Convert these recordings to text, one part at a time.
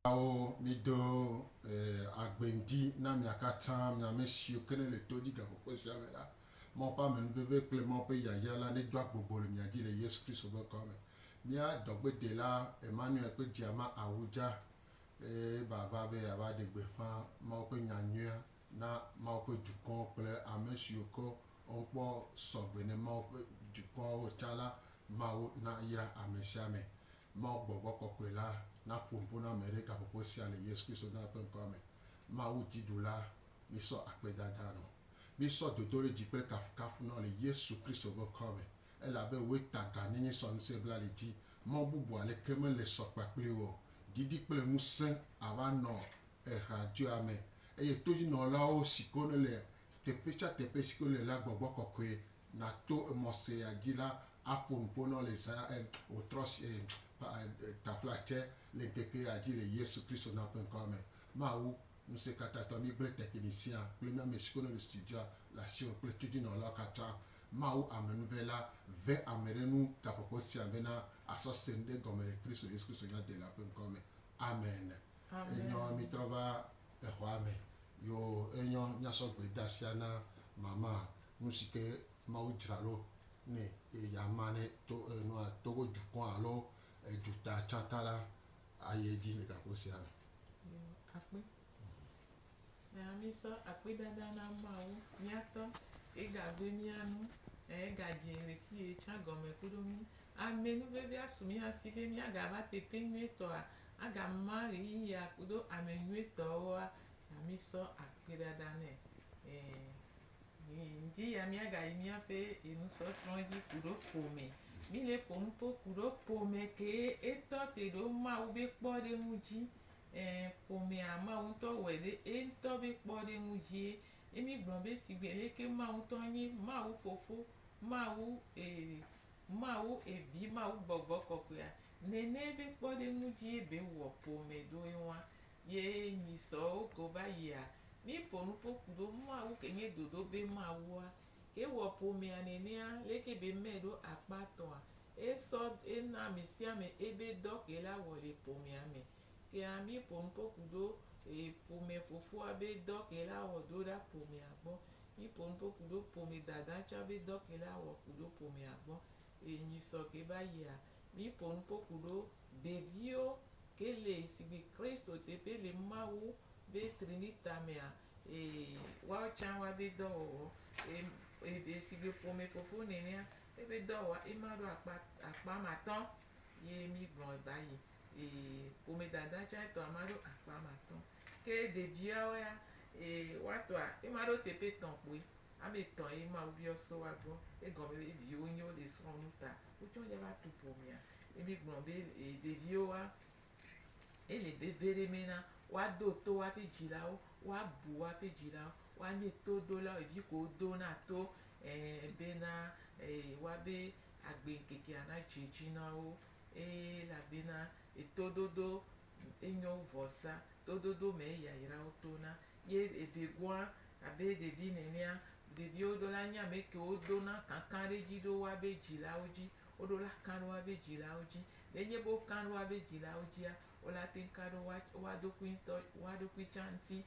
Awo mi do agbendi na miakata miame shio kene le todi ga popo sia me la mo pa me veve kle mo pe ya ya la ne do agbogbo le mia di le Yesu Christ obo ko me mia dogbe de la Emmanuel pe diama awuja ba be aba de gbe fan mo pe nyanyua na mo pe dukon kle ame shio ko onpo sogbe ne mo pe dukon o chala ma na ira ame sia me mo gbogbo kokwe la na pompo na mere ka popo sia le Yesu Christ na pe nkome ma u jidula mi so akpe dada no mi so dodore jipre kafu no le Yesu Christ obo kome e la be we taka ni so nse bla le di mo bubu ale keme le so papre wo didi ple musen ava no radio ame e ye toji no la o sikone le tepe sikole la gbogbo kokwe na to mo se adila apompo no le sa o tros taflache le keke adi le Yesu Christ na pe nkome ma u nse kata to mi ble technicien ple mi mexico no le studio la sion ple tudi no la kata ma u amenu vela ve amerenu kapopo si amena asosende gomele Christ Yesu Christ ya de la pe nkome amen enyo mi trova ame yo enyo nyaso gbe dasiana mama musike ma u dralo ne ya mane to no togo dukon alo juta chantala aye di le kapo si ame akpe na mi so akpe dada na ma wo mi ato e ga be mi anu e ga je le ti e cha gome kudo mi amenu veve asumi asibe mi aga ba te pe mi to aga ma ri ya kudo amenu to wa na mi so akpe dada ne ndi ya mi aga mi ape enu so so di kudo pome mi le pompo kudo pome ke eto te do ma u be po de muji pome ama un to wede ento be po de muji emi gbon be sigbele ke ma un to yin ma u fofo ma u evi ma u gbogbo kokuya nene be po de muji be wo pome do iwa ye ni so ko ba ya mi pompo kudo ma u kenye dodo be ma wa ke wo pome anene a leke be medo apato a eso na mi si ame ebe do ke la wo le pome ame ke ami pompo kudo pome fofo abe do ke la wo do da pome agbo mi pompo kudo pome dada cha be do ke la wo kudo pome agbo ni so ke ba ya mi pompo kudo devio ke le sigbi Kristo te pe le mawu be trinita me a wa cha wa be do wo sigbi pome fofo nene a ebe do wa imaro akpa maton ye mi gbon bayi pome dada cha to amaro akpa maton ke devio ya wato a imaro te pe ton pe ame ton e ma obi oso wa gbo e go me bi onyo le so nuta o jo ya ba tu pome a emi gbon be devio wa ele be vere mena wa do to wa pe jila o wa bu wa pe jila o wa ni to do la evi ko do na to be na wa be agbe keke ana jeji na o la be na etododo enyo vosa tododo me ya ira o to na ye evegwa abe devi nene a devi o do la nya me ke o do na kankan reji do wa be jila oji o do la kan wa be jila oji lenye bo kan wa be jila oji a o la tin kado wa do chanti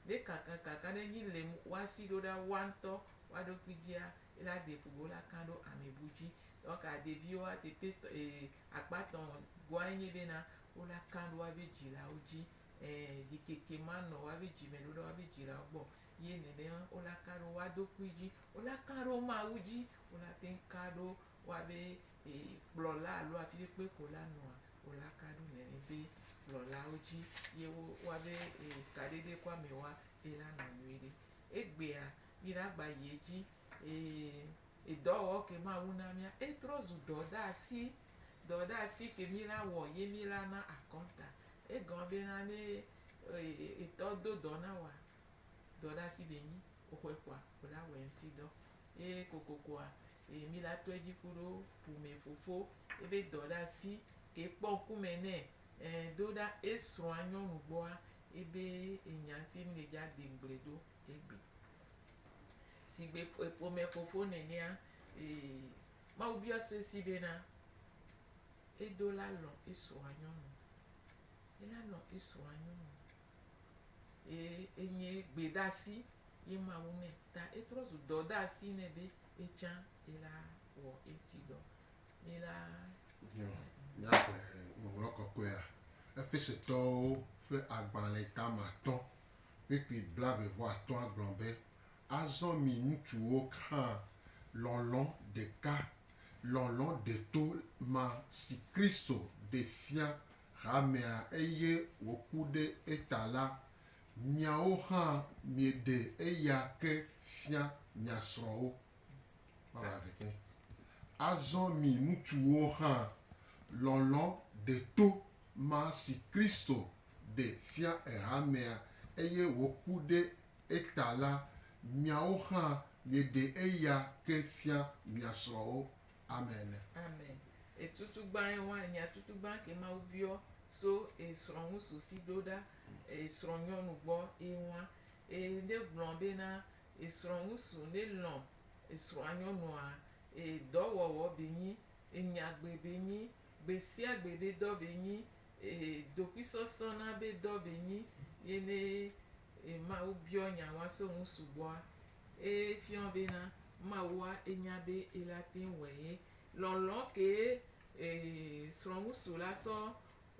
de kaka de ni le wa si do da wanto wa do kujia la de fugo la kando amebuji donc a devi o te pe akpaton gwa nye be na o la kando wa be jila oji di keke mano wa be jime do wa be jila ogbo ye nene o la kando wa do kuji o la kando ma uji o la tin kado wa be plola lo afi pe ko la no o la kado nene be plola oji ye wa be kadede kwa me wa era na nwere egbe a mi la gba yeji idowo ke ma una mia trozu do da si ke mi la wo ye mi la na akonta egon be na ne to do na wa do da si be yin okwe kwa o la we nti do kokoko a mi la to eji kuro pume fofo ebe do da si ke po kume ne do da eso anyo nugbo a ebe enyanti mi le ja de ngbledo egbe sigbe pome fofo nene a ma obi oso si be na edo la lo eso anyo nu ela ki soanyo enye gbedasi ye mawu ne ta etrozu dodasi ne be echan ela wo etido ela Nyakple ŋɔŋlɔ kɔkɔea Efesetɔwo ƒe agbalẽ tame atɔ̃ kpekpe blaeve-vɔ atɔ̃ agblɔ be azɔ mi ŋutsuwo hã lɔlɔ̃ ɖeka lɔlɔ̃ ɖeto ma si Kristo ɖe fia hamea eye wòku ɖe eta la miawo hã mieɖe eya ke fia mia srɔ̃wo. Azɔ mi ŋutsuwo hã lɔlɔ̃ ɖeto ma si Kristo ɖe fia hamea eye wòku ɖe eta la miawo hã mieɖe eya ke fia mia srɔ̃wo. Amen. Amen. Etutugba wa nya tutugba ke ma ubio so esrɔ̃ su si do ɖa esrɔ̃ nyɔnu gbɔ ewa ne gblɔ bena esrɔ̃ su ne lɔ esrɔ̃ nyɔnua dɔwɔwɔ be nyi enyagbe be nyi gbesia gbe be dɔ be nyi dokuisɔsɔ na be dɔ be nyi ye ne ma ubio nya wa so ŋusu gbɔa efiɔ bena mawa enya be ela te weye lɔlɔ̃ ke srɔ̃ŋusu la sɔ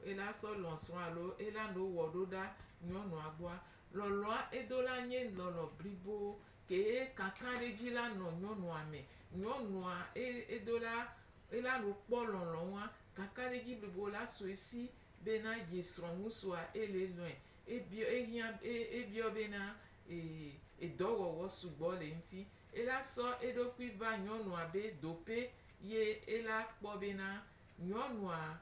ela sɔ lɔ srɔ̃ alo ela no wɔ ɖo ɖa nyɔnua gbɔa lɔlɔ̃a edo la nye lɔlɔ̃ blibo ke kaka ɖe dzi la nɔ nyɔnua me nyɔnua edo la ela no kpɔ lɔlɔ̃ wa kaka ɖe dzi blibo la so esi bena ye srɔ̃ŋusua ele lɔe ebiɔ bena edɔwɔwɔ sugbɔ le ŋuti ela sɔ eɖokui va nyɔnua be dope ye ela kpɔ bena nyɔnua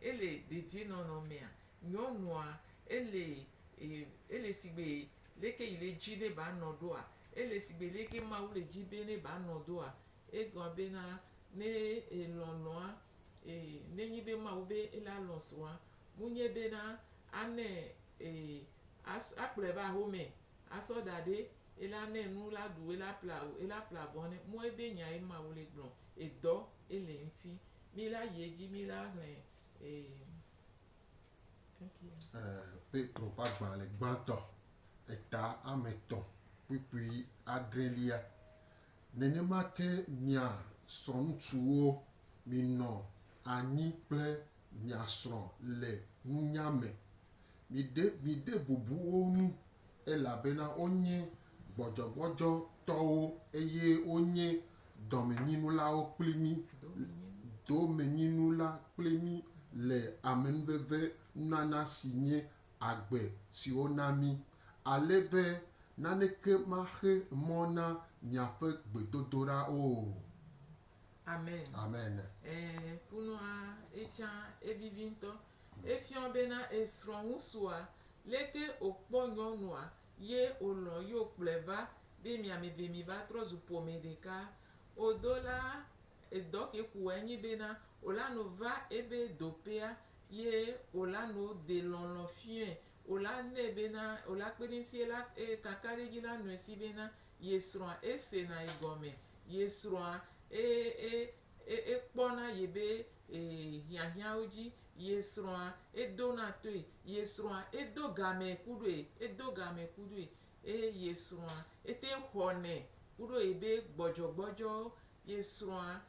ele dedienɔnɔmea nyɔnua ele sigbe leke yi le dzi ne ba nɔ ɖoa ele sigbe leke mawu le dzi be ne ba nɔ ɖoa egɔ bena ne lɔlɔ̃a nenyi be mawu be ela lɔ srɔ̃a munye bena ane akplɔe va home asɔ da ɖe ela ne nu la ɖu ela pla vɔ ne mu ebe nya ye mawu le gblɔ edɔ ele ŋuti mi la yi edzi mi la hlẽ Petro ƒe agbalẽ gbãtɔ eta ame etɔ̃ kpukpui adrelia nenema ke mia srɔ̃ŋutsuwo minɔ anyi kple mia srɔ̃ le nunya me mide bubu wo ŋu elabena wonye gbɔdzɔgbɔdzɔtɔwo eye wonye dɔmenyinulawo kpli mi domenyinula kpli mi le amenuveve nunana si nye agbe siwo na mi alebe naneke maxe mɔ na miaƒe gbedodoɖa o. Amen. Amen. Funua etsa evivi ŋutɔ efiɔ bena esrɔ̃ŋusua leke okpɔ nyɔnua ye olɔ ye okplɔe va be miameve mi va trɔ zu ƒome ɖeka odo la edɔ ke ku enyi bena ola no va ebe dopea ye ola no de lɔlɔ̃ fiɔe ola ne bena ola kpe ɖe ŋuti ela kaka ɖe dzi la nɔe si bena ye srɔ̃a esena egɔme ye srɔ̃a ekpɔna ye be hiahiãwo dzi ye srɔ̃a edona toe ye srɔ̃a edo game kuɖoe ye srɔ̃a ete xɔnɛ kuɖo ebe gbɔdzɔgbɔdzɔ ye srɔ̃a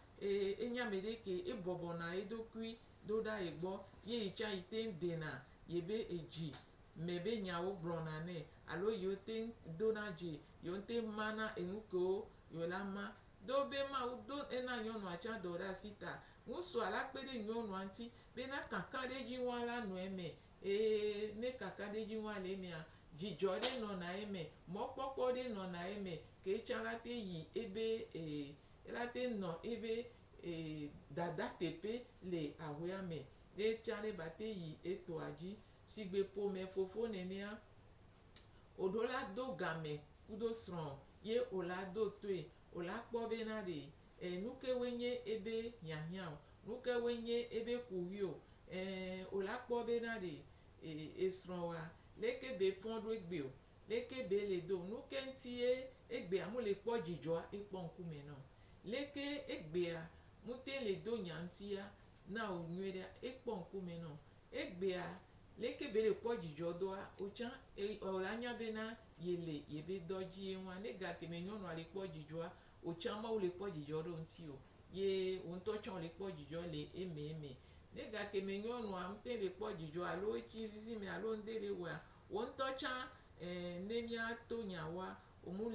enya ame ɖe ke ebɔbɔna eɖokui ɖo ɖa egbɔ ye yi tsa yi te dena ye be edzi me be nyawo gblɔna nɛ alo yewo te dona dzi yewo te mana enu kewo yewo ma do be mawu do ena nyɔnua tsa dɔ ɖe asi ta ŋusua la kpe ɖe nyɔnua ŋuti bena kaka ɖe dzi wa la nɔ eme ne kaka ɖe dzi wa le emea dzidzɔ ɖe nɔna eme mɔkpɔkpɔ ɖe nɔna eme ke tsa la te yi ebe ela te nɔ ebe dada teƒe le ahoea me ye tsa ɖe ba te yi etɔa dzi sigbe ƒome fofo nenea oɖo la do game kuɖo srɔ̃ ye ola do toe ola kpɔ bena ɖe nukewoe nye ebe hiahiã o nukewoe nye ebe kuɣi o ola kpɔ bena ɖe esrɔ̃wa leke be fɔ̃ ɖo egbe o leke be le do nuke ŋutie egbea mu le kpɔ dzidzɔa ekpɔ ŋkume nɔ leke egbea mute le do nya ŋutia na o nyuie ɖe ekpɔ ŋkume nɔ egbea leke bele kpɔ dzidzɔ doa wòtsã ɔla nya bena yele yebe dɔdzi nwa nega keme nyɔnua le kpɔ dzidzɔa wòtsã mawu le kpɔ dzidzɔ ɖe ŋuti o ye wò ŋutɔ tsã le kpɔ dzidzɔ le eme nega keme nyɔnua ŋute le kpɔ dzidzɔ alo etsi zizi me alo ŋɖe le wɔa wò ŋutɔ tsã ne míato nyawoa omu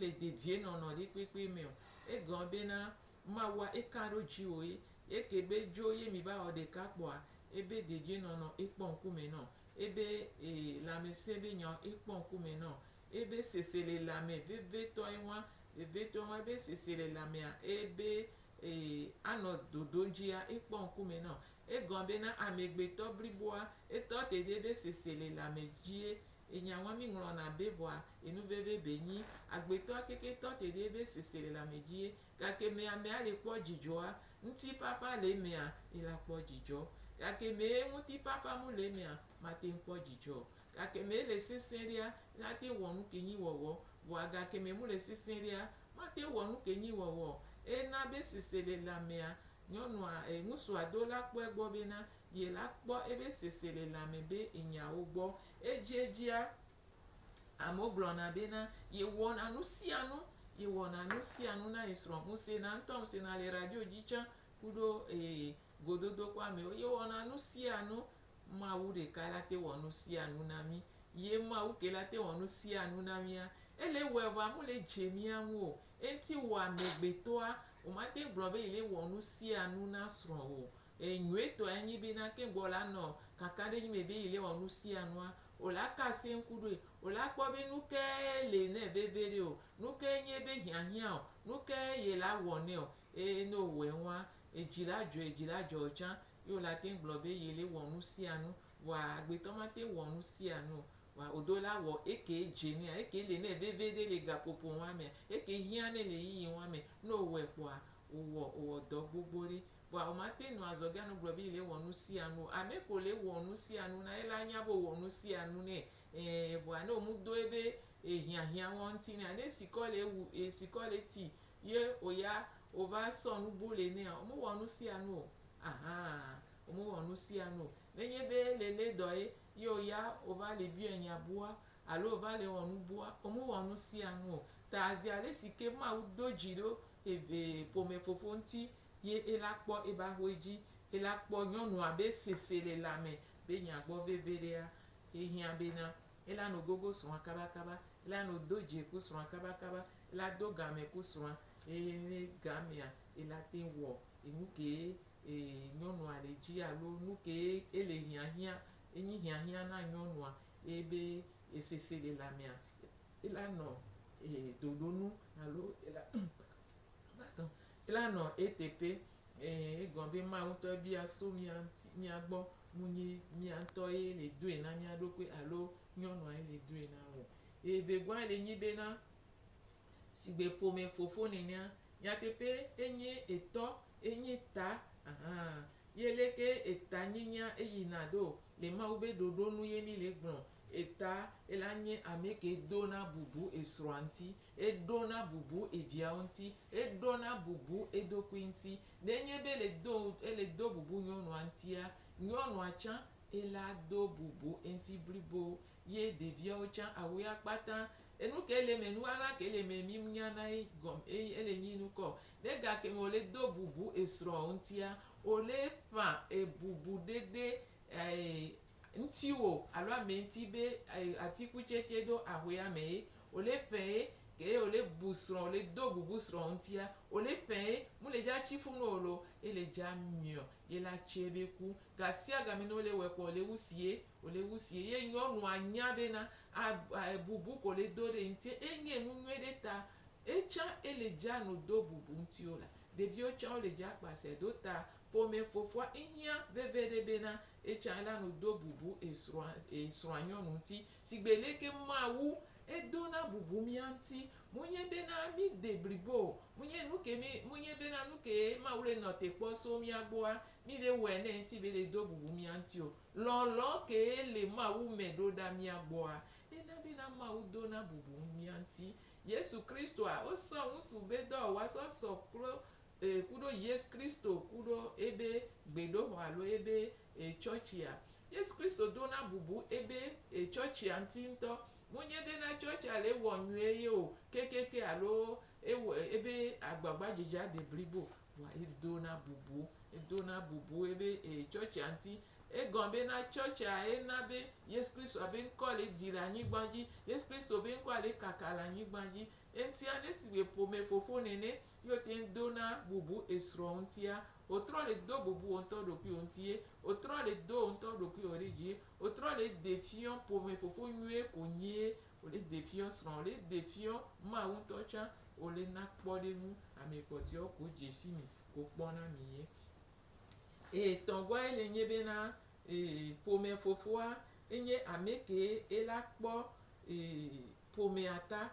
le dedie nɔnɔ ɖe kpekpe me o egɔ̃ bena mawua eka ɖo dziwò ye eke be dzo ye mi va wɔ ɖeka kpɔa ebe dedie nɔnɔ ekpɔ ŋkume nɔ ebe lãmesẽ be nyawo ekpɔ ŋkume nɔ ebe sese le lãme vevetɔ nwa ebe sese le lãmea ebe anɔ dodo dzia ekpɔ ŋkume nɔ egɔ̃ bena amegbetɔ bliboa etɔ te ɖe ebe sese le lãme dzie enya nwa mi ŋlɔna be vɔa enu veve be nyi agbetɔ keke tɔ te ɖe ebe sese le lãme dzie gake me amea le kpɔ dzidzɔa ŋutifafa le emea ela kpɔ dzidzɔ gake me ŋutifafa mu le emea mate kpɔ dzidzɔ gake me le sesẽ ɖia mate wɔ nu ke nyi wɔwɔ vɔa gake me mu le sesẽ ɖia mate wɔ nu ke nyi wɔwɔ ena be sese le lãmea nyɔnua ŋusua do la kpɔ egbɔ bena ye la kpɔ ebe sese le lãme be enyawo gbɔ edzedzia amewo gblɔna bena ye wɔna nu sia nu na esrɔ̃ ŋusẽna ŋutɔ ŋusẽna le radio dzi tsã kuɖo gododo kɔ amewo ye wɔna nu sia nu mawu ɖeka la te wɔ nu sia nu na mi ye mawu ke la te wɔ nu sia nu na mia ele wɔe vɔa mu le dze mia ŋu o enti wɔ amegbetɔa o mate gblɔ be ye le wɔ nu sia nu na srɔ̃ o nyuietɔ enyi bena ke gbɔ la nɔ kaka ɖe nyi me be ye le wɔ nu sia nua o la ka se ŋku ɖoe o la kpɔ be nu ke le ne veve ɖe o nu ke nye be hiahiã o nu ke ye la wɔ ne o ne o wɔe nwa edzi la dzɔ tsã ye o la te gblɔ be ye le wɔ nu sia nu vɔa agbetɔ ma te wɔ nu sia nu vɔa o do la wɔ eke dze nea eke le ne veve ɖe le gaƒoƒo nwa mea eke hiã ne le yiyi nwa me ne o wɔe kpɔa o wɔ dɔ gbogbo ɖe vɔa o mate nɔ azɔge anu gblɔ be ye le wɔ nu sia nu ame ko le wɔ nu sia nu na ela nya be o wɔ nu sia nu ne vɔa ne o mu do ebe hiahiã nwa ŋuti nea ne sikɔ le ti ye o ya o va sɔ nubu le nea o mu wɔ nu sia nu o o mu wɔ nu sia nu o nenye be lele dɔ ye o ya o va le biɔ nya bua alo o va le wɔ nu bua o mu wɔ nu sia nu o ta azia le si ke mawu do dzi ɖo ƒome fofo ŋuti ye ela kpɔ eba hoe dzi ela kpɔ nyɔnua be sese le lãme be nya gbɔ veve ɖea ehiã bena ela no gogo srɔ̃a kabakaba ela no do dze ku srɔ̃a kabakaba ela do game ku srɔ̃a ne gamea ela te wɔ enu ke nyɔnua le dzi alo nu ke ele hiahiã enyi hiahiã na nyɔnua ebe sese le lãmea ela nɔ dodonu alo ela nɔ eteƒe egɔ̃ be mawu ŋutɔ bia so mia gbɔ mu nye mia ŋutɔ ye le doe na mia ɖokui alo nyɔnua ye le doe na wo ebe gbɔa le nyi bena sigbe ƒome fofo nenea nyateƒe enye etɔ enye ta ye leke eta nyinya eyina ɖo le mawu be ɖoɖonu ye mi le gblɔ eta ela nye ame ke dona bubu esrɔ̃a ŋuti edona bubu eviawo ŋuti edona bubu eɖokui ŋuti nenye be ele do bubu nyɔnua ŋutia nyɔnua tsã ela do bubu eŋuti blibo ye ɖeviawo tsã awoya kpata enu ke le me nu ala ke le me mi nyana ele nyi nu kɔ ne gake me o le do bubu esrɔ̃ ŋutia o le ƒã ebubu ɖeɖe ŋutiwo alo ame ŋuti be atikutsetse ɖo ahoea me ye o le ƒã ye ke o le bu srɔ̃ o le do bubu srɔ̃ ŋutia o le ƒã ye mu le dza tsi fu no o lo ele dza miɔ ye la tsi ebe ku gasia game ne o le wɔe kɔ o le wusi ye nyɔnua nya bena bubu ko le do ɖe ŋuti enye nu nyuie ɖe ta etsã ele dza no do bubu ŋuti o la ɖeviwo tsã o le dza kpase ɖo ta ƒome fofoa ehiã veve ɖe bena etsã ela no do bubu esrɔ̃a nyɔnu ŋuti sigbe leke mawu edona bubu mia ŋuti munye bena mi de blibo munye bena nu ke mawu le nɔ te kpɔ so mia gbɔa mi le wɔe ne ŋuti be le do bubu mia ŋuti o lɔlɔ ke le mawu me ɖo ɖa mia gbɔa ena bena mawu dona bubu mia ŋuti Yesu Kristoa o sɔ ŋusu be dɔ wa sɔsɔ kuɖo Yesu Kristo kuɖo ebe gbedoxɔ alo ebe tsɔtsia Yesu Kristo do na bubu ebe chọọchị anti ntọ munye be na chọọchị ala ewọnyue ye o kekeke alo ebe agbagba jija de bribo wa edo na bubu ebe chọọchị anti egan be na chọọchị a enabe Yesu Kristo abe nkọle diri anyị gbaji Yesu Kristo be nkọle kakala anyị gbaji entia nesigbe pome fofo nene yote ndo na bubu esro ntia otro le do bubu onto dopi ontie otro le do onto dopi oriji otro le defiant pome fofo nyue konye ole defiant sron le defiant ma unto cha ole na kpode mu amekoti oko jesimi ko kpona miye tongwa ele nyebe na pome fofoa enye ameke elakpo pome ata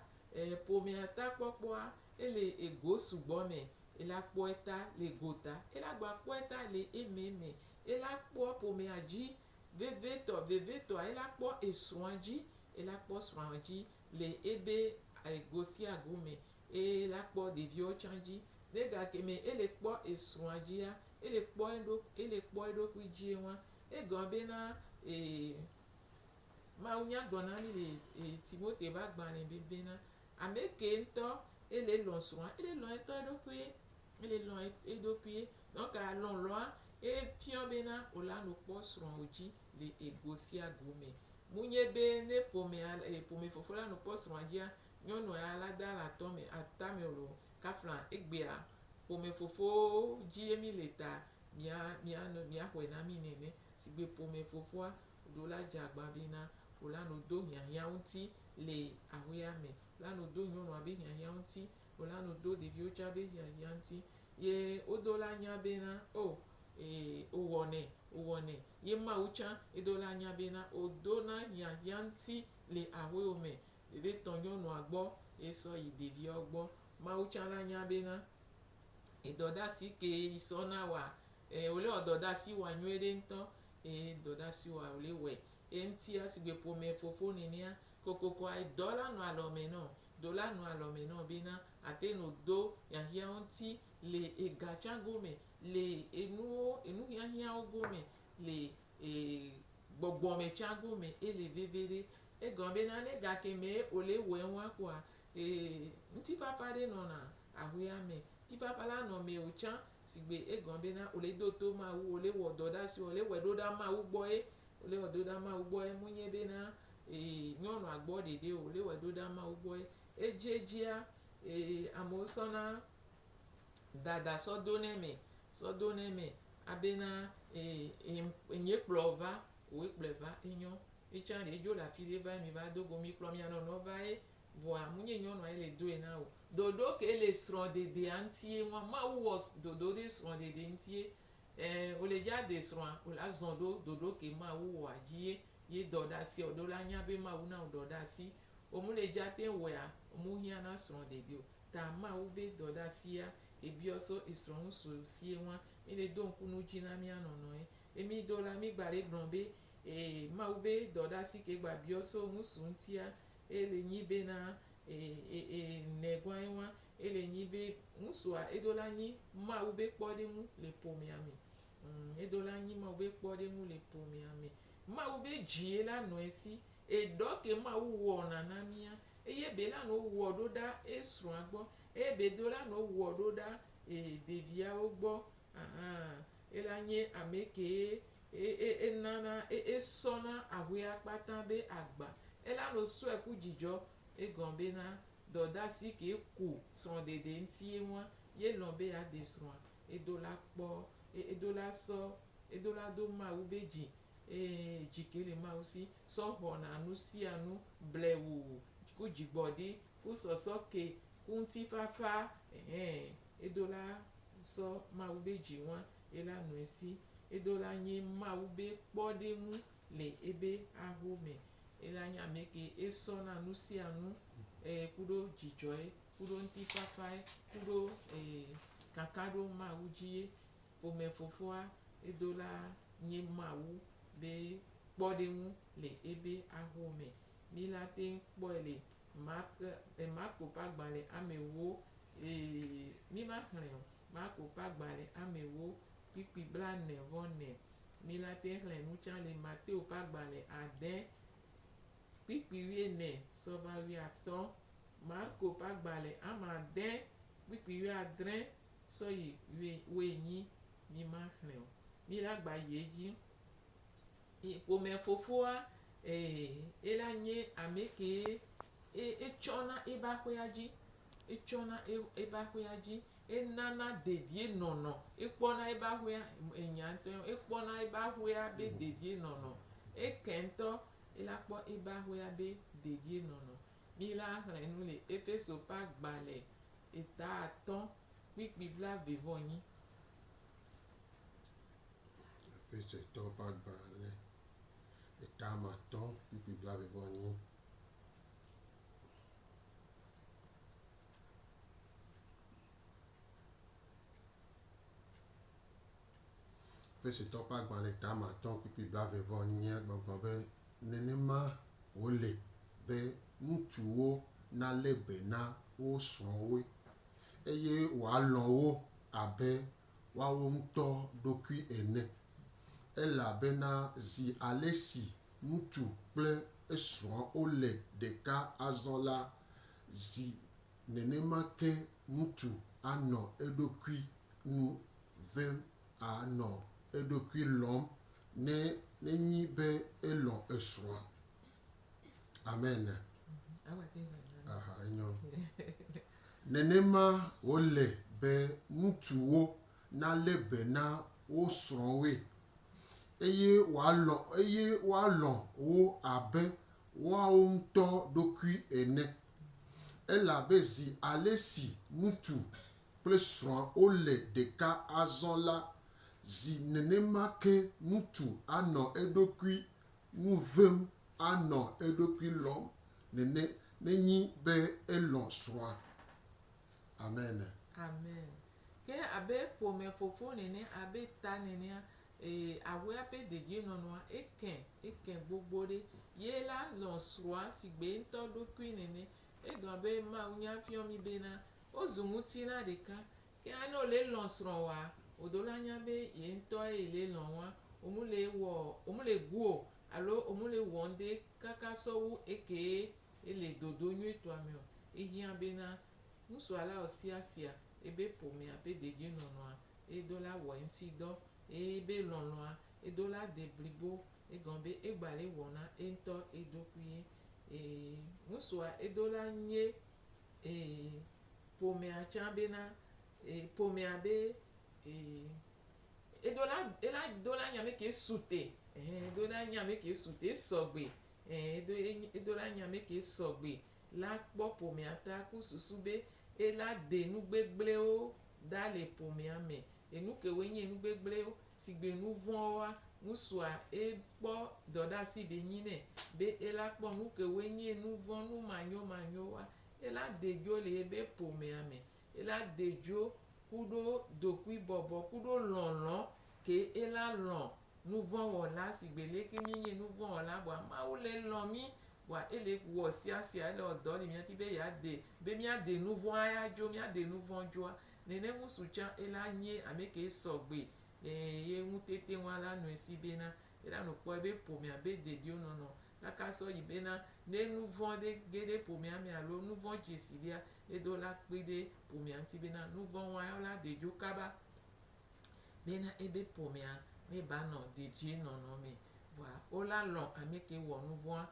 kpɔkpɔa ele ego sugbɔ me ela kpɔ eta le gota ela gba kpɔ eta le ememe ela kpɔ pomea dzi vevetɔ ela kpɔ esrɔ̃a dzi ela kpɔ srɔ̃a dzi le ebe ego si ago me ela kpɔ ɖeviwo tsã dzi ne gake me ele kpɔ esrɔ̃a dzia ele kpɔ eɖokui dzie wa egɔ̃ bena Mawu nya gblɔ na mi le Timote ba gbalẽ be bena ameke ŋutɔ ele lɔ̃ srɔ̃a ele lɔ̃ eɖokui donc alɔlɔa efiɔ bena wola no kpɔ srɔ̃wo dzi le ego sia go me munye be ne pome fofo la no kpɔ srɔ̃a dzia nyɔnu ya la da la atame lo kafla egbea pome fofo dzi emi le ta mia xɔe na mi nene sigbe pome fofoa do la dze agba bena wola no do hiahiã ŋuti le ahoya me wola no do nyɔnua be hiahiã ŋuti wola no do ɖeviwo tsã be hiahiã ŋuti ye wodo la nya bena owɔnɛ ye Mawu tsã edo la nya bena odo na hiahiã ŋuti le ahoyo me ebe tɔ nyɔnua gbɔ esɔ yi ɖeviawo gbɔ Mawu tsã la nya bena edɔdasi ke isɔ na wa wòle wɔ dɔdasi wa nyuie ɖe ŋutɔ dɔdasi wa wòle wɔe eŋutia sigbe pome fofo nenea kokoko edɔ la nɔ alɔme nɔ do la nɔ alɔme nɔ bena ate no do hiahiã ŋuti le ega tsã gome le enu hiahiãwo gome le gbɔgbɔme tsã gome ele veve ɖe egɔ̃ bena ne gake me wòle wɔe wa kɔa ŋutifafa ɖe nɔna ahoya me ŋutifafa la nɔ me wò tsã sigbe egɔ̃ bena wòle do to Mawu wòle wɔ dɔdasi wòle wɔe ɖo ɖa Mawu gbɔ ye wòle wɔ ɖo ɖa Mawu gbɔ ye munye bena nyɔnua gbɔ ɖeɖe o wòle wɔ ɖo ɖa Mawu gbɔ ye edzedzia amewo sɔna dada sɔdo nɛ me abena enye kplɔ va woe kplɔe va enyɔ etsã ɖe edzo le afi ɖe va mi va do go mi kplɔ mia nɔnɔ va ye voa munye nyɔnua ye le doe na o dodo ke le srɔ̃dedea ŋutie ŋua Mawu wɔ dodo ɖe srɔ̃dede ŋutie wòle dza de srɔ̃a wòla zɔ ɖo dodo ke Mawu wɔa dzi ye dɔdasi woɖo la nya be Mawu na wo dɔdasi womu le dza te wɔa womu hiã na srɔ̃dede o ta Mawu be dɔdasia ebiɔ so esrɔ̃ ŋusu sie ŋua mi le do ŋkunu dzi na mia nɔnɔ ye emi do la mi gba le gblɔ be Mawu be dɔdasi ke gba biɔ so ŋusu ŋutia ele nyi bena negɔ̃a ye ŋua ele nyi be ŋusua edo la nyi Mawu be kpɔɖeŋu le pomea me edo la nyi Mawu be kpɔɖeŋu le pomea me Mawu be dzi la nɔ esi eɖɔ ke Mawu wɔna na mia eye be la no wɔ ɖo ɖa esrɔ̃a gbɔ eye be do la no wɔ ɖo ɖa ɖeviawo gbɔ ela nye ame ke enana esɔna ahoya kpata be agba ela no sɔe ku dzidzɔ egɔ̃ bena dɔdasi ke ku srɔ̃dede ŋuti ye ŋua ye lɔ̃ be ya de srɔ̃a edo la kpɔ edo la sɔ edo la do Mawu be dzi dzi ke le Mawu si sɔ xɔna nu sia nu blewu ku dzigbɔɖi ku sɔsɔ ke ku ŋutifafa edo la sɔ Mawu be dzi ŋua ela nɔ esi edo la nye Mawu be kpɔɖeŋu le ebe aho me ela nye ame ke esɔna nu sia nu kuɖo dzidzɔe kuɖo ŋutifafae kuɖo kaka ɖo Mawu dzi ye pome fofoa edo la nye Mawu be kpɔɖeŋu le ebe aho me mi la te kpɔe le Marko ƒe agbalẽ amewo mi ma xlẽ o Marko ƒe agbalẽ amewo kpikpi 44 mi la te xlẽ nu tsã le Mateo ƒe agbalẽ ade kpikpi wuiene sɔva wuiatɔ̃, Marko ƒe agbalẽ amade kpikpi wuiadre sɔyi wuienyi mi ma xlẽ o mi la gba yi edzi ƒome fofoa ela nye ame ke etsɔna ebe aƒea dzi etsɔna ebe aƒea dzi enana dedie nɔnɔ ekpɔna ebe aƒea enya ŋutɔ ekpɔna ebe aƒea be dedie nɔnɔ eke ŋutɔ ela kpɔ ebe aƒea be dedie nɔnɔ mi la xlẽ nu le Efeso ƒe agbalẽ eta atɔ̃ kpikpi blaeve-vɔ-enyi. Efeso ƒe agbalẽ eta atɔ̃ kpikpi blaeve-vɔ-enyi. Efeso ƒe agbalẽ eta atɔ̃ kpikpi blaeve-vɔ-enyi gbɔgblɔ be nenema wòle be ŋutsuwo nalé be na wo srɔ̃woe eye wòalɔ̃ wo abe woawo ŋutɔ ɖokui ene elabena zi ale si ŋutsu kple esrɔ̃ wole ɖeka azɔ la zi nenema ke ŋutsu anɔ eɖokui nu vem anɔ eɖokui lɔm nenyi be elɔ̃ esrɔ̃a. Amen. Aha, enyo. Nenema wòle be ŋutsuwo nalé be na wo srɔ̃woe eye woalɔ̃ wo abe woawo ŋutɔ ɖokui ene elabe zi ale si ŋutsu kple srɔ̃ wole ɖeka azɔ la zi nenema ke ŋutsu anɔ eɖokui nu vem anɔ eɖokui lɔm nenyi be elɔ̃ srɔ̃a. Amen. Amen. Ke abe ƒome fofo nene abe ta nenea aƒea ƒe dedienɔnɔa eke gbogbo ɖe ye la lɔ̃ srɔ̃a si gbe ŋutɔ ɖokui nene egɔ̃ be Mawu nya fiɔ mi bena wozu ŋutina ɖeka ke ne wòle lɔ̃ srɔ̃woa odo la nya be ye ŋutɔ ye le lɔ̃ wa omule gu o alo omule wɔ ŋɖe kaka sɔwu eke ele dodo nyuitɔa me o ehiã bena ŋusua la ɔsiasia ebe ƒomea ƒe dedienɔnɔa edo la wɔ eŋuti dɔ ebe lɔlɔ̃a edo la de blibo egɔ̃ be egba le wɔna eŋutɔ eɖokui ŋusua edo la nye ƒomea tsã bena ƒomea be ela do la nya me ke sute edo la nya me ke sute esɔgbe edo la nya me ke sɔgbe la kpɔ ƒomea ta ku susu be ela de nu gbegblẽwo da le ƒomea me enu kewoe nye nu gbegblẽwo si gbe nu vɔ̃woa ŋusua ekpɔ dɔɖasi be nyi nɛ be ela kpɔ nu kewoe nye nu vɔ̃ nu manyomanyowoa ela de dzo le ebe ƒomea me ela de dzo kuɖo dokui bɔbɔ kuɖo lɔlɔ̃ ke ela lɔ̃ nu vɔ̃ wɔla si gbe leke mi nye nu vɔ̃ wɔla boa Mawu le lɔ̃ mi boa ele wɔ siasia ele ɔdɔ le mia ti be miade nu vɔ̃a ya dzo miade nu vɔ̃ dzoa nene ŋusu tsã ela nye ame ke sɔgbe ye ŋutete wa la nɔe si bena ela no kpɔ ebe ƒomea be dedienɔnɔ kaka sɔ yi bena ne nu vɔ̃ ɖe ge ɖe ƒomea me alo nu vɔ̃ dzesi ɖea edo la kpe ɖe ƒomea ŋuti bena nu vɔ̃ wa la de dzo kaba bena ebe ƒomea me ba nɔ dedienɔnɔ me voa wola lɔ̃ ame ke wɔ nu vɔ̃a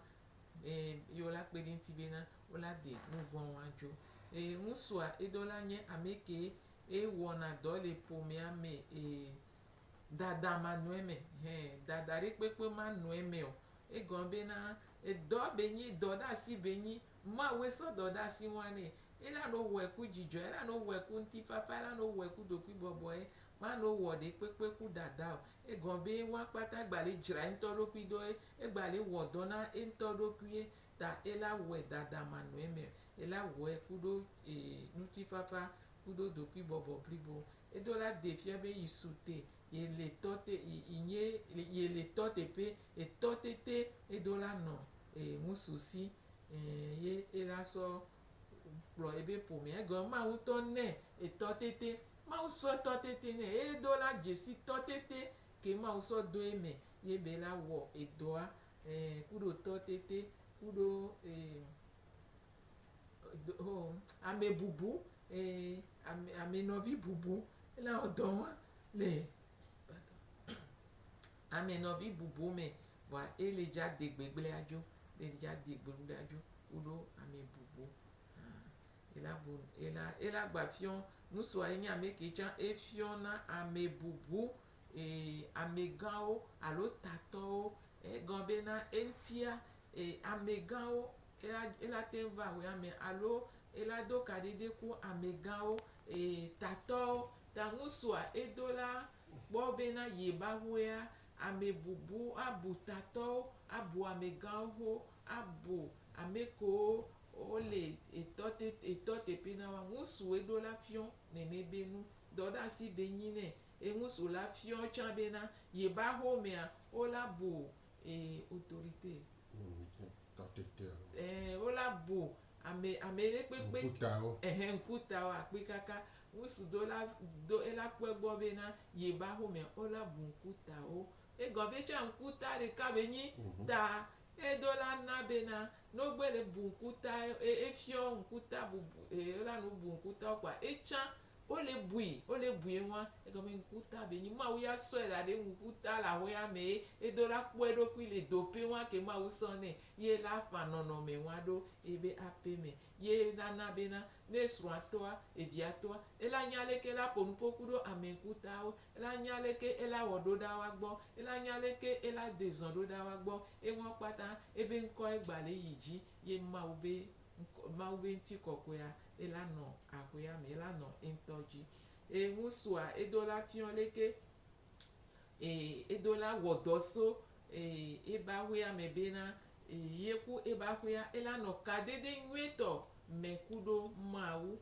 ye wola kpe ɖe ŋuti bena wola de nu vɔ̃ wa dzo ŋusua edo la nye ame ke ewɔna dɔ le ƒomea me dada manɔe me dada ɖe kpekpe manɔe me o egɔ̃ bena edɔ be nyi dɔɖasi be nyi Mawu esɔ dɔɖasi wa nɛ ela no wɔe ku dzidzɔ ela no wɔe ku ŋutifafa ela no wɔe ku dokui bɔbɔe mano wɔ ɖe kpekpe ku dada o egɔ̃ be wa kpata gba le dzra ŋutɔ ɖokui ɖo egba le wɔ dɔ na ŋutɔ ɖokui ta ela wɔe dada manɔe me ela wɔe kuɖo ŋutifafa kuɖo dokui bɔbɔ blibo edo la de fia be yi sute ye le tɔ teƒe etɔ tete edo la nɔ ŋusu si ye ela sɔ kplɔ ebe ƒomea egɔ̃ Mawu ŋutɔ nɛ etɔ tete Mawu sɔ tɔ tete nɛ edo la dzesi tɔ tete ke ma uso do eme ye be la wo edoa kudo to tete kudo ame bubu ame novi bubu la odo wa le ame novi bubu me wa ele ja de gbegble ajo le ja de gbegble ajo kudo ame bubu ela gba fion nusu ayi ame kecha e fion na ame bubu ame gao alo tato gombe na entia ame gao ela te va we ame alo ela do kadede ku ame gao tato ta nusu a edola bobe na yeba wea ame bubu abu tato abu ame gao ho abu ame ko ole etote pena wa musu edo la fion nene benu doda si benyine musu la fion chan bena ye ba ho mea ola bu autorité ola bu ame le pepe nkuta o akpe kaka musu do ela kwegbo bena ye ba ho mea ola bu nkuta o egobe cha nkuta re ka benyi ta edola na bena n'ogbele bu nkuta efio nkuta bubu ola no bu nkuta kwa echa ole bui nwa egome nkuta benyi ma wo ya so era de nkuta la ho ya me edola po edo ku ile dope nwa ke ma wo so ne ye la fa nono me nwa do ebe ape me ye na bena nesu atoa eviatoa ela nyaleke la ponupoku do ame nkuta o ela nyaleke ela wodo da wa gbo ela nyaleke ela dezon do da wa gbo enwa pata ebe nko egbale yiji ye ma ube nti koko ya ela no akoya me ela no entoji musua edola fion leke edola wodoso eba hoya me bena yeku eba hoya ela no kadede nweto mekudo mawu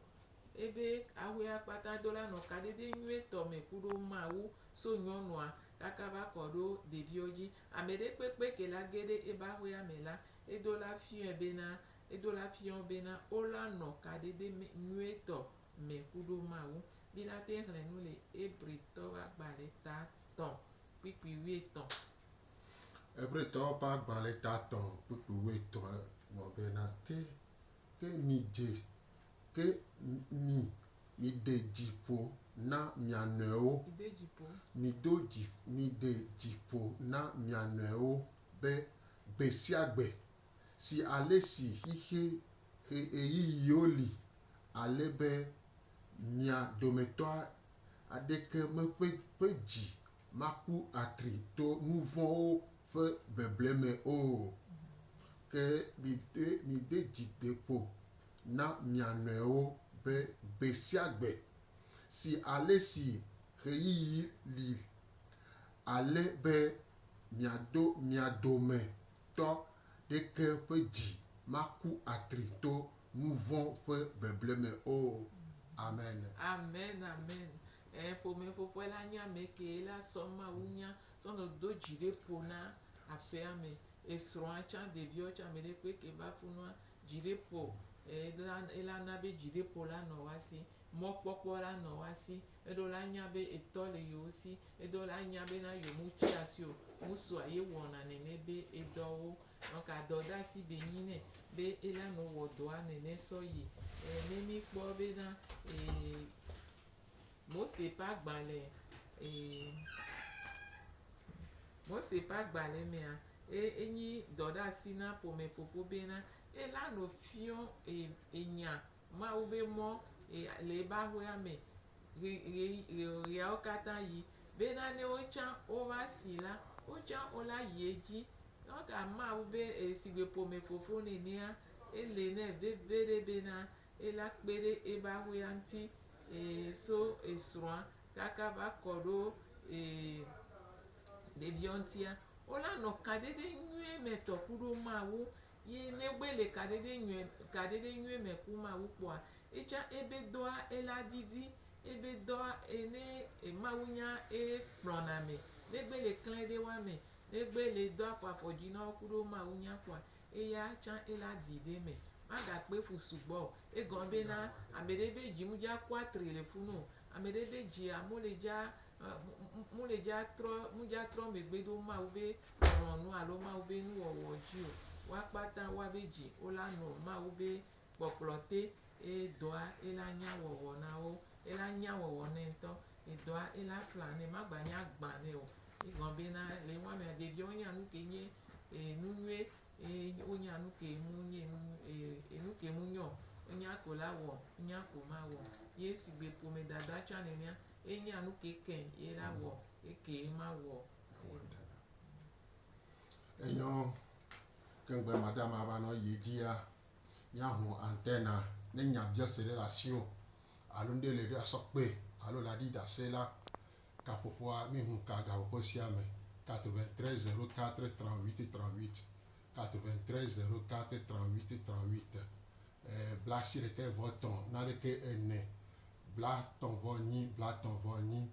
ebe ahoya pata dola no kadede nweto mekudo mawu so nyonua kaka ba kodo devioji amede pepe ke la gede eba hoya mela edola fion bena ola no kadede nweto mekudo mawu bila te renu le ebrito ba gbale ta ton pipi wieton ebrito ba gbale ta ton pipi wieton mo bena ke mi de jipo na mianeo mi de jipo na mianeo be besiagbe si ale si ihe eyi yoli ale be mia dometoa adeke me pe ji maku atri to mouvon fe bebleme o ke mi de jipo na mianeo be besiagbe si ale si eyi li ale be miadome to deke pe ji maku atri to mouvon fe bebleme o amen pome fofo ela nya me ke ela soma unya sono do jire pona afe ame esro acha devio cha me de pe ke ba funua jire po ela na be jire po la no wasi mo popo la no wasi edo la nya be etole yo si edo la nya be na yo mu chiasio musu aye wona nene be edowo donc adoda si benyine be ela no wodoa nene soyi nemi kpo be na mose pa gbale mea enyi doda si na pome fofo be na ela no fion enya ma ube mo le ba ho ya me ria okata yi be na ne ocha ova sila ocha ola yeji oka ma ube sigbe pome fofo ne nia ele ne vevere be na ela kpere eba ho ya nti so esroa kaka ba kodo deviontia ola no kadede nwe meto kuro mawu ye negbele kadede nwe meku mawu kwa echa ebe doa ela didi ebe doa ene mawunya proname negbele klede wame negbele doa fafoji na kuro mawunya kwa eya cha ela dide me maga pe fusugbo egombe na amerebe jimuja 4 le funu amerebe ji amoleja mu le dza trɔ megbe ɖo mawu be lɔlɔ̃nu alo mawu be nuwɔwɔ dzi o wa kpata wa be dzi wola nɔ mawu be kpɔkplɔ te edɔa ela nya wɔwɔ na wo ela nya wɔwɔ nɛ ŋutɔ edɔa ela fla nɛ magba nya gbã nɛ o egɔ̃ bena le wɔmea ɖeviwo nya nu ke nye nuyue wonya nu ke mu nye nu ke mu nyɔ wonya ko la wɔ nya ko ma wɔ ye sigbe ƒome dada tsã nenea enya nu ke kɛ ye la wɔ eke ma wɔ. Enyo kengbe madame ava nɔ yi dzia miahu antena ne nya biase ɖe le asiwo alo ŋɖe le ɖe asɔkpe alo le aɖi ɖase la kaƒoƒoa mihu ka gaƒoƒo sia me 93 04 38 38 93 04 38 38 bla 91 41 bla 9 bla 9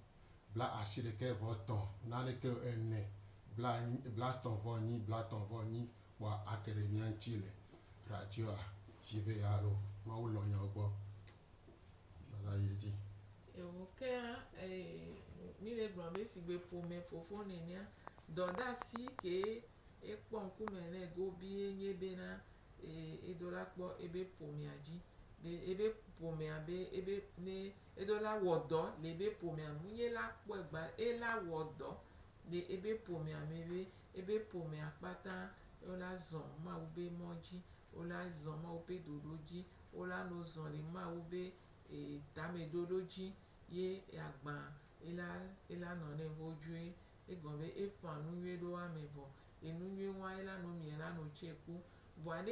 bla 91 41 bla 9 bla 9 wa akademia ŋuti le radio a jive alo mawu lɔ nyawo gbɔ nana yi dzi. Ewo kea mi le gblɔ be sigbe ƒome fofo nenea dɔdasi ke ekpɔ ŋkume nɛ gobi nye bena edo la kpɔ ebe ƒomea dzi be ebe ƒomea be ebe ne edo la wɔ dɔ le ebe ƒomea mu nye la kpɔ egba ela wɔ dɔ le ebe ƒomea me be ebe ƒomea kpata wola zɔ mawu be mɔ dzi wola zɔ mawu be dodo dzi wola no zɔ le mawu be tamedodo dzi ye agbã ela nɔ ne vodzoe egɔ̃ be eƒã nu nyuie ɖo ame vɔ enu nyuie wa ela no mie la no tse ku vɔa ne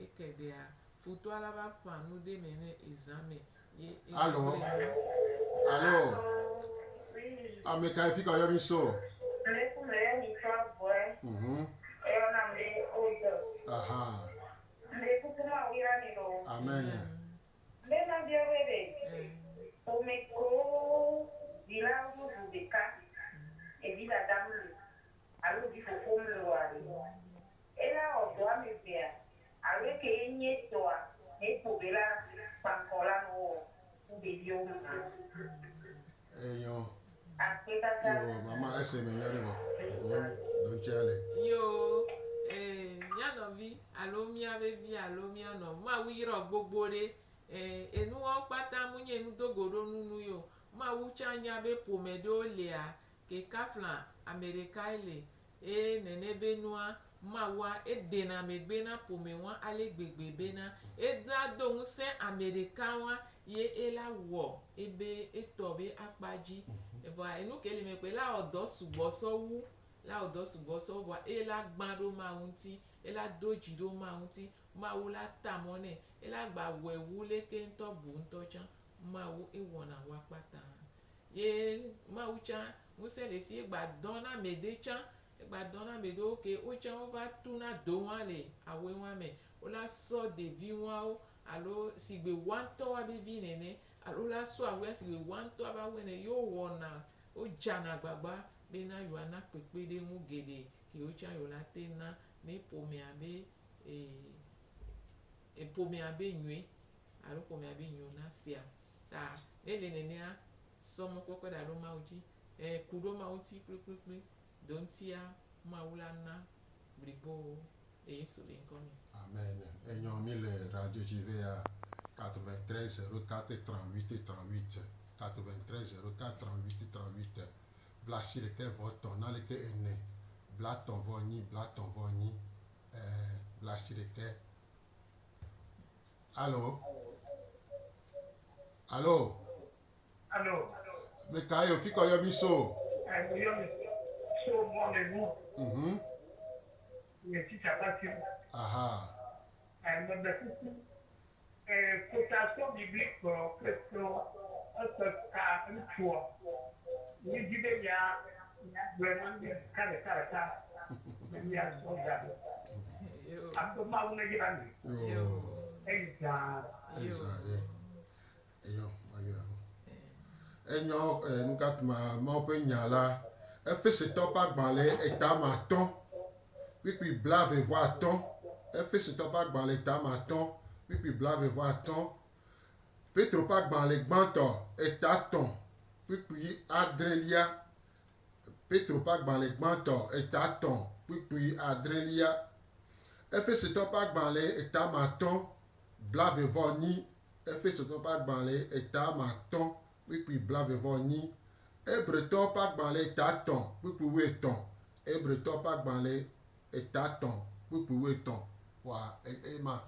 ekedea futoa la va ƒã nu de me ne ezãme ye Allo ame ka fi ka yɔ mi so aha amen eyo mama ese me nyere bo don chale yo mianɔvi alo miavevi alo mianɔ mawu yrɔ gbogbo ɖe enuwo kpata mu nye nudogoɖo nunu yo mawu tsã nya be ƒome ɖewo lea ke kafla ame ɖeka le nene be nua mawua edena megbe na ƒome wa ale gbegbe bena eda do ŋusẽ ame ɖeka wa ye ela wɔ ebe etɔ be akpadzi vɔa enu ke le me kpe la wɔ dɔ sugbɔsɔ wu la wɔ dɔ sugbɔsɔ vɔa ela gbã ɖo mawu ŋuti ela do dzi ɖo mawu ŋuti mawu la ta mɔ nɛ ela gba wɔe wu leke ŋutɔ bu ŋutɔ tsã mawu ewɔna wa kpata ye mawu tsã ŋusẽ le si egba dɔ na ame ɖe tsã egba dɔ na ame ɖewo ke wotsã wova tu na do wa le awoe wa me wola sɔ ɖevi wawo alo sigbe wa ŋutɔ wa be vi nene alo la sɔ awoe sigbe wa ŋutɔ va woe ne yewo wɔna wodzana gbagba bena yewoa na kpekpeɖeŋu geɖe ke wotsã yewola te na ne ƒomea be nyuie alo ƒomea be nyuie na sia ta ne le nenea sɔmɔ kpɔkpɔ da ɖo mawu dzi ku ɖo mawu ŋuti kplikplikpli do ŋutia mawu la na blibo le Yesu le ŋkɔ me. Amen. Enyo mi le radio JVA 93 04 38 38 93 04 38 38 blasi ɖeke vɔ tɔ̃ na leke ene bla tɔ̃ vɔ nyi bla tɔ̃ vɔ nyi blasi ɖeke. Allo me ka yo fi ka yɔ mi so aha cotation biblique vraiment enyo nukatuma mawo ƒe nya la Efesetɔ ƒe agbalẽ etame atɔ̃ kpikpi blaeve-vɔ-atɔ̃ Efesetɔ ƒe agbalẽ etame atɔ̃ kpikpi blaeve-vɔ-atɔ̃ Petro ƒe agbalẽ gbãtɔ etatɔ̃ puis adrelia Petro pas dans les gbanto etaton puis adrelia Efeso pas dans les etamaton blave voni Efeso pas dans les etamaton puis blave voni Ebreton pas dans les taton puis weton Ebreton pas dans les etaton puis weton wa ema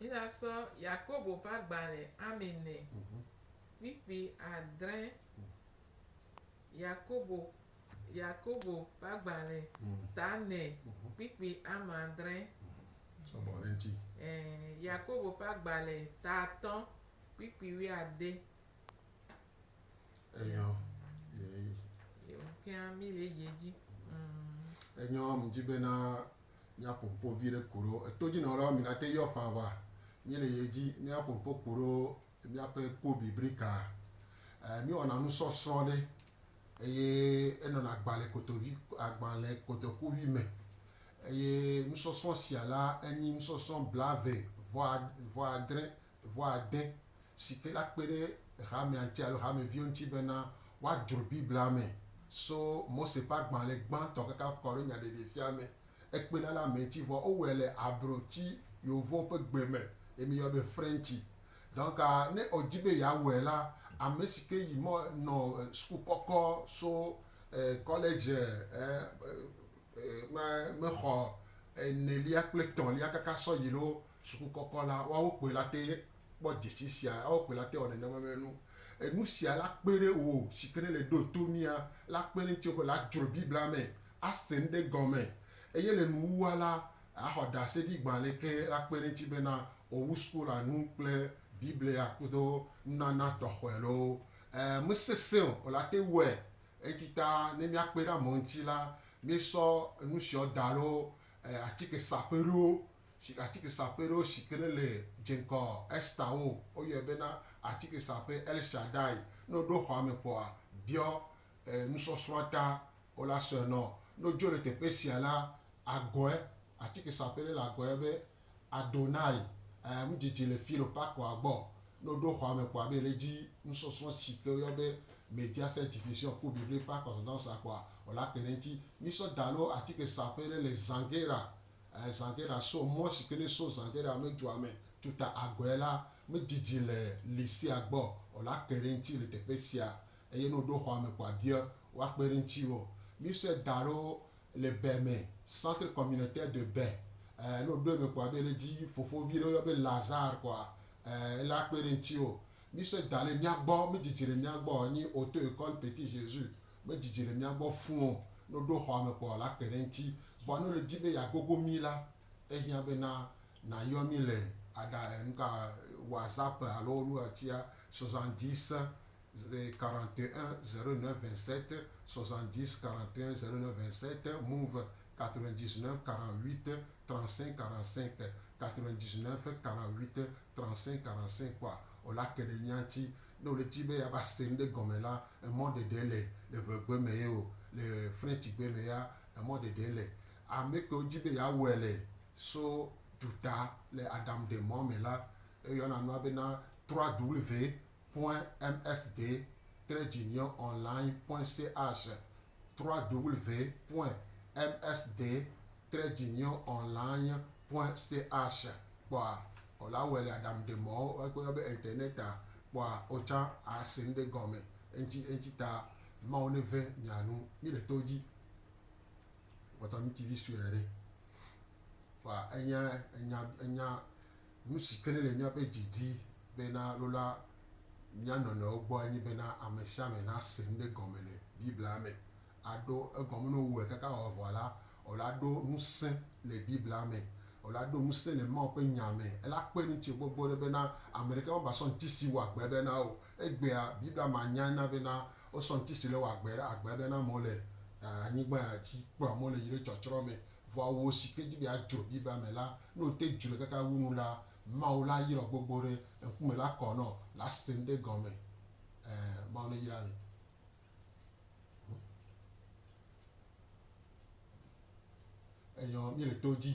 ina sɔ yakobo ƒe agbalẽ amene kpikpi adre yakobo ƒe agbalẽ tane kpikpi amadre yakobo ƒe agbalẽ tatɔn kpikpi wuiade kea mi le yedzi enyo mdi bena miaƒoƒo vi ɖe ko ɖo etodzi nɔlawo mina te yɔ fa va mi le yedzi miaƒoƒo ko ɖo miaƒe kobibrika miwɔna nusɔsrɔ̃ ɖe eye enɔna agbalẽ kotokuvi me eye nusɔsrɔ̃ sia la enyi nusɔsrɔ̃ blave vɔ ade si ke la kpe ɖe hamea ŋuti alo hameviwo ŋuti bena woadzro biblia me so Mose ƒe agbalẽ gbãtɔ kaka kɔ ɖe nyaɖeɖefia me ekpena la me ŋuti vɔ wowɔe le abroti yovo ƒe gbe me emi yɔ be Frenchi donc ne wòdi be yeawɔe la ame si ke yi nɔ suku kɔkɔ so college mexɔ enelia kple tɔ̃lia kaka sɔ yi ɖo suku kɔkɔ la woawo kpoe la te kpɔ dzesi sia woawo kpoe la te wɔ nenema me nu enu sia la kpe ɖe wo si ke ne le ɖo to mia la kpe ɖe ŋuti be la dzro biblia me ase nu ɖe gɔme eye le nuwua la axɔ ɖaseɖi gbalẽ ke la kpe ɖe ŋuti bena owu sukula nu kple biblia kudo nunana tɔxɔe lo mesese o la te wɔe eti ta ne miakpe ɖe amewo ŋuti la miesɔ nu siwo da ɖo atike saƒe ɖo si ke ne le dzeŋkɔ Esther wo woyɔe bena atike saƒe El Shaddai ne woɖo xɔa me kpɔa biɔ nusɔsrɔ̃ ta wola sɔe nɔ ne wodzo le teƒe sia la agɔe atike saƒe ɖe le agɔe be Adonai nudzidzi le fi le pakɔa gbɔ ne woɖo xɔa me kpɔa be le dzi nusɔsrɔ̃ si ke woyɔ be mediase division ku bibli pa constance kpɔa wola kpe ɖe ŋuti misɔ da ɖo atike saƒe ɖe le Zangera so mɔ si ke ne so Zangera me dua me tuta agɔe la medidi le lycée gbɔ wola kpe ɖe ŋuti le teƒe sia eye ne woɖo xɔa me kpɔa biɔ woakpe ɖe ŋuti o misɔ da ɖo le Beme centre communautaire de Be ne woɖo me kpɔa be le dzi fofovi ɖe woyɔ be Lazare kpɔa la kpe ɖe ŋuti o misɔ da le miagbɔ medidi le miagbɔ nyi auto école Petit Jésus medidi le miagbɔ fuu o ne woɖo xɔa me kpɔa la kpe ɖe ŋuti vɔ ne le di be yagogo mi la ehiã bena nayɔ mi le nuka WhatsApp alo nuatia 70 41 09 27 70 41 09 27 Move 99 48 35 45 99 48 35 45 quoi o la ke ɖe nyanti ne wòle ti be yaba se nu ɖe gɔme la emɔ ɖeɖe le ʋegbe me ye o le French gbe me ya emɔ ɖeɖe le ame ke wodi be yawɔe le so duta le Adam de mɔ me la eyɔna nua bena www.msd-online.ch www.msd-online.ch kpɔa wòla wɔe le Adam de mɔ ekpe be internet kpɔa wotsã ase nu ɖe gɔme eŋuti ta mawo ne ve mianu mi le to dzi kpɔtɔ mi tv sue ɖe kpɔa enya nu si ke ne le miaƒe didi bena lola mia nɔnɔewo gbɔ enyi bena ame sia ame na se nu ɖe gɔme le biblia me aɖo egɔme ne wowɔe kaka wɔvɔ la wòla ɖo ŋusẽ le biblia me wòla ɖo ŋusẽ le Mawu ƒe nya me ela kpe ɖe ŋuti gbogbo ɖe bena ame ɖeka meba sɔ ŋutisi wɔ agbe bena o egbea biblia ma nya na bena wosɔ ŋutisi le wɔ agbe bena mo le anyigba ya dzi kpɔa mo le yi ɖe tsɔtsrɔ̃ me vɔ wo si ke dzi be adzro biblia me la ne wote dzro kaka wunu la Mawu la yirɔ gbogbo ɖe ŋkume la kɔ nɔ la se nu ɖe gɔme Mawu ne yra mi. Enyo mi le to dzi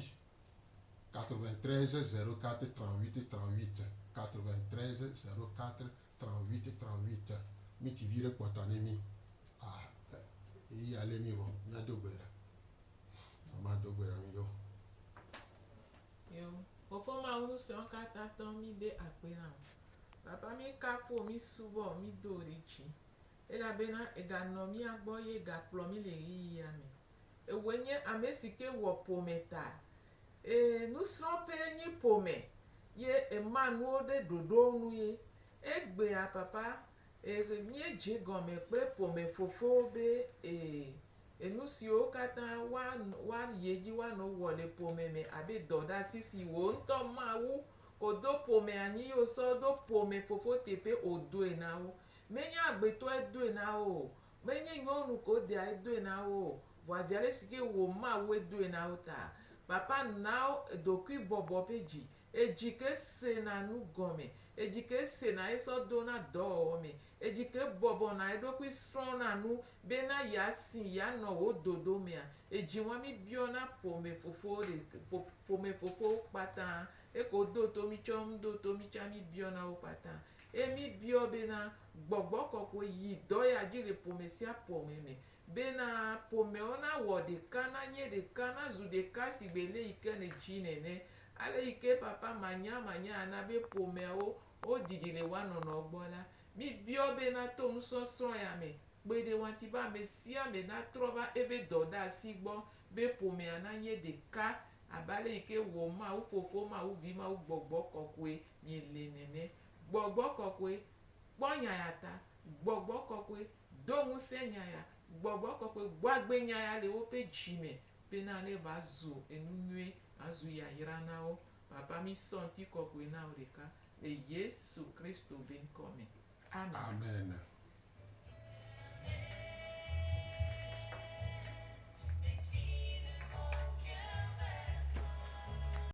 93 04 38 38 93 04 38 mi ti vire kpɔtɔ mi eyi ale mi vɔ mia do gbe ɖa mama do gbe ɖa mi do. Yo, fofo ma ŋu sɔn katã tɔ mi de akpe na o. Papa mi kafo mi subɔ mi do ɖe dzi. Elabena eganɔ mia gbɔ ye gakplɔ mi le ɣeyiɣia me. Ewoe nye ame si ke wɔ ƒome ta. Nusrɔ̃ƒe nye ƒome ye ema nuwo ɖe ɖoɖo nu ye. Egbea papa mie dze gɔme kple ƒome fofowo be enu siwo katã wa yi dzi woanɔ wɔ le ƒome me abe dɔɖasi si wo ŋutɔ Mawu kodo ƒome anyi ye wosɔ do ƒome fofo teƒe wodoe na wo. Menye agbetɔ edoe na wo, menye nyɔnu ko dea edoe na wo, voazia le si ke wo Mawu edoe na wo ta. Papa na wo ɖokui bɔbɔ ƒe dzi, edzi ke sena nu gɔme, edzi ke sena esɔ do na dɔwɔwɔ me, edzi ke bɔbɔna eɖokui srɔ̃na nu bena ya si ya nɔ wo dodo mea, edzi wa mi biɔna ƒome fofowo kpatã. Eko do to mi tsɔ nu do to mi tsã mi biɔna wo kpatã. Mi biɔ bena gbɔgbɔ kɔkɔe yi dɔ ya dzi le ƒome sia ƒome me. Bena ƒomewo na wɔ ɖeka na nye ɖeka na zu ɖeka si gbe le yi ke ne dzi nene. Ale yi ke papa manya ana be ƒomeawo wo didi le wa nɔnɔ gbɔ la. Mi biɔ bena to nusɔsrɔ̃ ya me kpe ɖe ŋɔti be ame sia ame na trɔ va ebe dɔɖasi gbɔ be ƒomea na nye ɖeka abe ale yi ke wo Mawu fofo Mawu vi Mawu gbɔgbɔ kɔkɔe mi le nene. Gbɔgbɔ kɔkɔe kpɔ nya ya ta, gbɔgbɔ kɔkɔe do ŋusẽ nya ya, gbɔgbɔ kɔkɔe gbɔagbe nya ya le woƒe dzi me bena ne va zu enu nyuie azu yayra na wo. Papa mi sɔ ŋuti kɔkɔe na wo ɖeka le Yesu Kristo be ŋkɔ me. Amen. Amen.